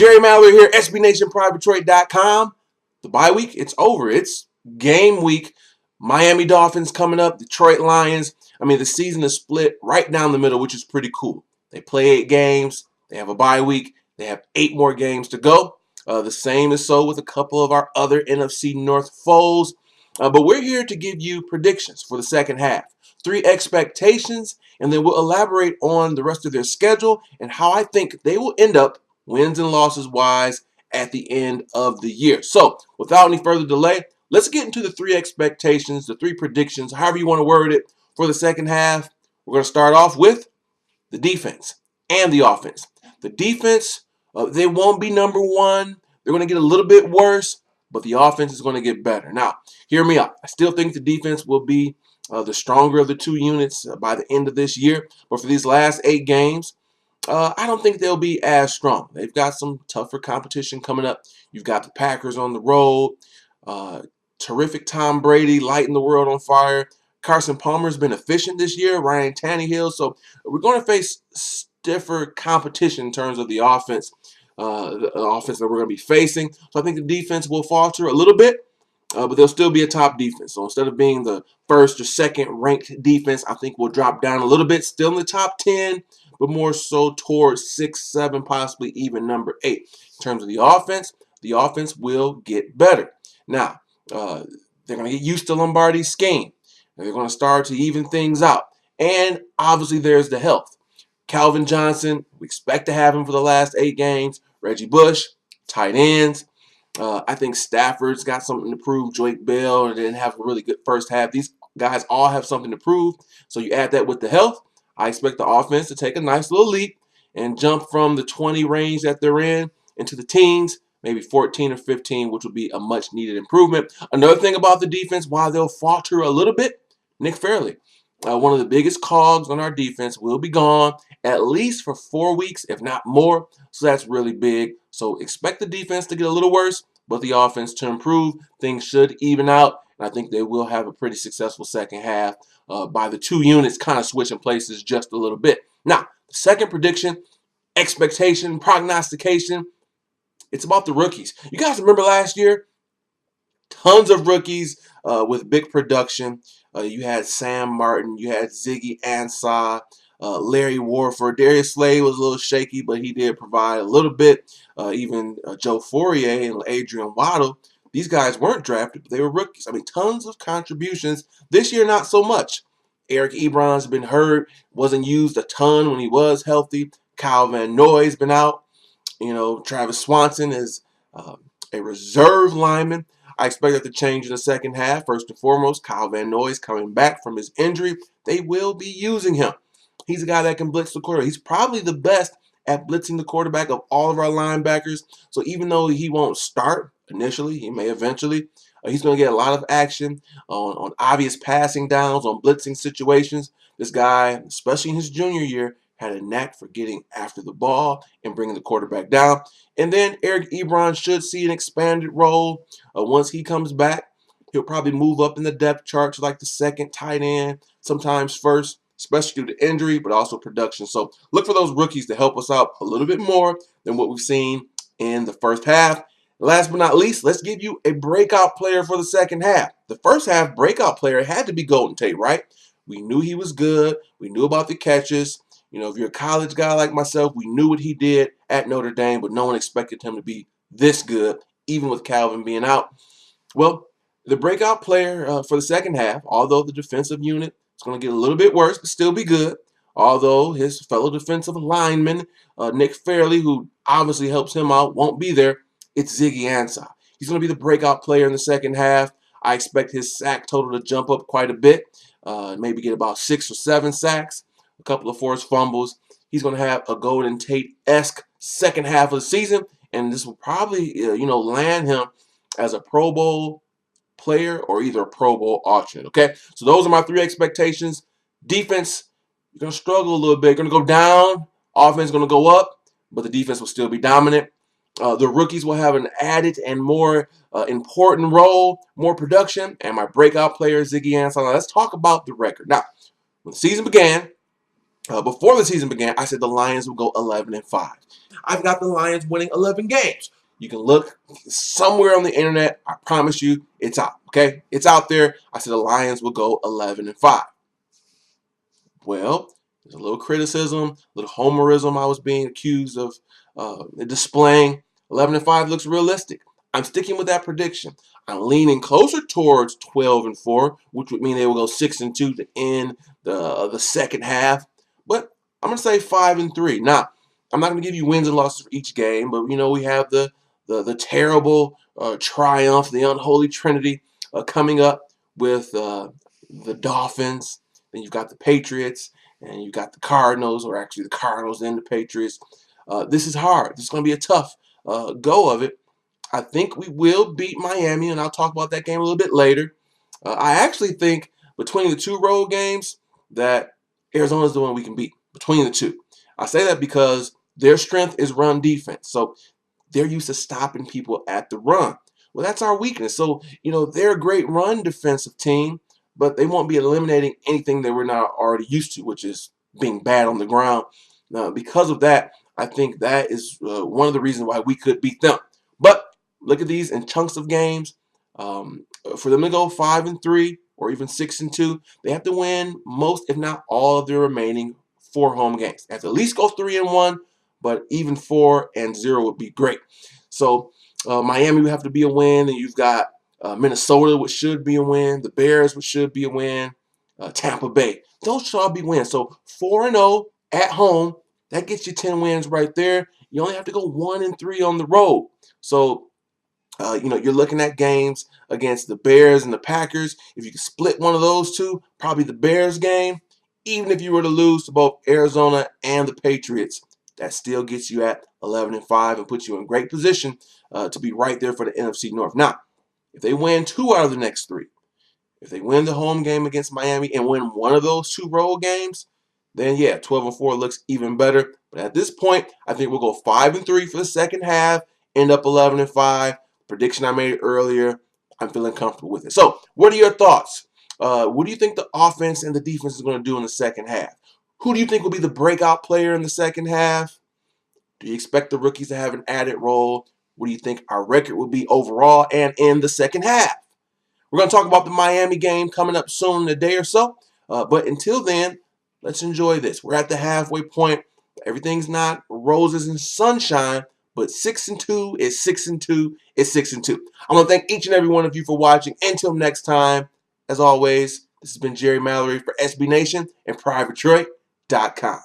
Jerry Mallory here, SBNationPrideDetroit.com. The bye week, it's over. It's game week. Miami Dolphins coming up, Detroit Lions. The season is split right down the middle, which is pretty cool. They play 8 games. They have a bye week. They have 8 more games to go. The same is so with a couple of our other NFC North foes. But we're here to give you predictions for the second half, 3 expectations, and then we'll elaborate on the rest of their schedule and how I think they will end up wins and losses wise at the end of the year. So without any further delay, let's get into the 3 expectations, the 3 predictions, however you want to word it, for the second half. We're going to start off with the defense and the offense. The defense, they won't be number 1. They're going to get a little bit worse, but the offense is going to get better. Now, hear me out. I still think the defense will be the stronger of the 2 units by the end of this year. But for these last 8 games, I don't think they'll be as strong. They've got some tougher competition coming up. You've got the Packers on the road. Terrific Tom Brady lighting the world on fire. Carson Palmer's been efficient this year. Ryan Tannehill. So we're going to face stiffer competition in terms of the offense. The offense that we're going to be facing. So I think the defense will falter a little bit. But they'll still be a top defense. So instead of being the first or second ranked defense, I think we'll drop down a little bit. Still in the top 10, but more so towards 6, 7, possibly even number 8. In terms of the offense will get better. Now, they're going to get used to Lombardi's scheme. They're going to start to even things out. And obviously there's the health. Calvin Johnson, we expect to have him for the last 8 games. Reggie Bush, tight ends. I think Stafford's got something to prove. Drake Bell didn't have a really good first half. These guys all have something to prove. So you add that with the health, I expect the offense to take a nice little leap and jump from the 20 range that they're in into the teens, maybe 14 or 15, which will be a much-needed improvement. Another thing about the defense, while they'll falter a little bit, Nick Fairley, one of the biggest cogs on our defense, will be gone at least for 4 weeks, if not more. So that's really big. So expect the defense to get a little worse, but the offense to improve. Things should even out, and I think they will have a pretty successful second half by the 2 units kind of switching places just a little bit. Now, the second prediction, expectation, prognostication, it's about the rookies. You guys remember last year? Tons of rookies with big production. You had Sam Martin, you had Ziggy Ansah, Larry Warford. Darius Slade was a little shaky, but he did provide a little bit. Even Joe Fourier and Adrian Waddle. These guys weren't drafted, but they were rookies. Tons of contributions. This year, not so much. Eric Ebron's been hurt, wasn't used a ton when he was healthy. Kyle Van Noy's been out. Travis Swanson is a reserve lineman. I expect that to change in the second half. First and foremost, Kyle Van Noy's coming back from his injury. They will be using him. He's a guy that can blitz the quarterback. He's probably the best at blitzing the quarterback of all of our linebackers. So even though he won't start initially, he may eventually. He's going to get a lot of action on obvious passing downs, on blitzing situations. This guy, especially in his junior year, had a knack for getting after the ball and bringing the quarterback down. And then Eric Ebron should see an expanded role. Once he comes back, he'll probably move up in the depth chart to like the second tight end, sometimes first, especially due to injury, but also production. So look for those rookies to help us out a little bit more than what we've seen in the first half. Last but not least, let's give you a breakout player for the second half. The first half breakout player had to be Golden Tate, right? We knew he was good. We knew about the catches. If you're a college guy like myself, we knew what he did at Notre Dame, but no one expected him to be this good, even with Calvin being out. Well, the breakout player for the second half, although the defensive unit is going to get a little bit worse, but still be good, although his fellow defensive lineman, Nick Fairley, who obviously helps him out, won't be there, it's Ziggy Ansah. He's going to be the breakout player in the second half. I expect his sack total to jump up quite a bit, maybe get about 6 or 7 sacks. A couple of forced fumbles. He's going to have a Golden Tate-esque second half of the season, and this will probably, land him as a Pro Bowl player or either a Pro Bowl option. Okay, so those are my 3 expectations. Defense, you're going to struggle a little bit. You're going to go down. Offense is going to go up, but the defense will still be dominant. The rookies will have an added and more important role, more production, and my breakout player, Ziggy Ansah. Now, let's talk about the record. Now, when the season began, Before the season began, I said the Lions would go 11-5. I've got the Lions winning 11 games. You can look somewhere on the internet. I promise you, it's out. Okay, it's out there. I said the Lions will go 11-5. Well, there's a little criticism, a little homerism I was being accused of displaying. 11-5 looks realistic. I'm sticking with that prediction. I'm leaning closer towards 12-4, which would mean they will go 6-2 to end the second half. But I'm gonna say 5-3. Now, I'm not gonna give you wins and losses for each game, but we have the terrible triumph, the unholy trinity coming up with the Dolphins. Then you've got the Patriots, and you've got the Cardinals, or actually the Cardinals and the Patriots. This is hard. This is going to be a tough go of it. I think we will beat Miami, and I'll talk about that game a little bit later. I actually think between the two road games that Arizona is the one we can beat, between the two. I say that because their strength is run defense. So they're used to stopping people at the run. Well, that's our weakness. So, they're a great run defensive team, but they won't be eliminating anything that we're not already used to, which is being bad on the ground. Because of that, I think that is one of the reasons why we could beat them. But look at these in chunks of games. For them to go 5-3 or even 6-2, they have to win most, if not all, of their remaining 4 home games. They have to at least go 3-1, but even 4-0 would be great. So Miami would have to be a win, and you've got Minnesota, which should be a win. The Bears, which should be a win. Tampa Bay. Those should all be wins. So 4-0 at home, that gets you 10 wins right there. You only have to go 1-3 on the road. So, you're looking at games against the Bears and the Packers. If you can split one of those two, probably the Bears game. Even if you were to lose to both Arizona and the Patriots, that still gets you at 11-5 and puts you in great position to be right there for the NFC North. Now, if they win 2 out of the next 3, if they win the home game against Miami and win one of those 2 road games, then 12-4 looks even better. But at this point, I think we'll go 5-3 for the second half, end up 11-5. Prediction I made earlier, I'm feeling comfortable with it. So, what are your thoughts? What do you think the offense and the defense is going to do in the second half? Who do you think will be the breakout player in the second half? Do you expect the rookies to have an added role? What do you think our record will be overall and in the second half? We're going to talk about the Miami game coming up soon in a day or so. But until then, let's enjoy this. We're at the halfway point. Everything's not roses and sunshine, but 6-2 is 6-2 is 6-2. I want to thank each and every one of you for watching. Until next time, as always, this has been Jerry Mallory for SB Nation and PrivateDetroit.com.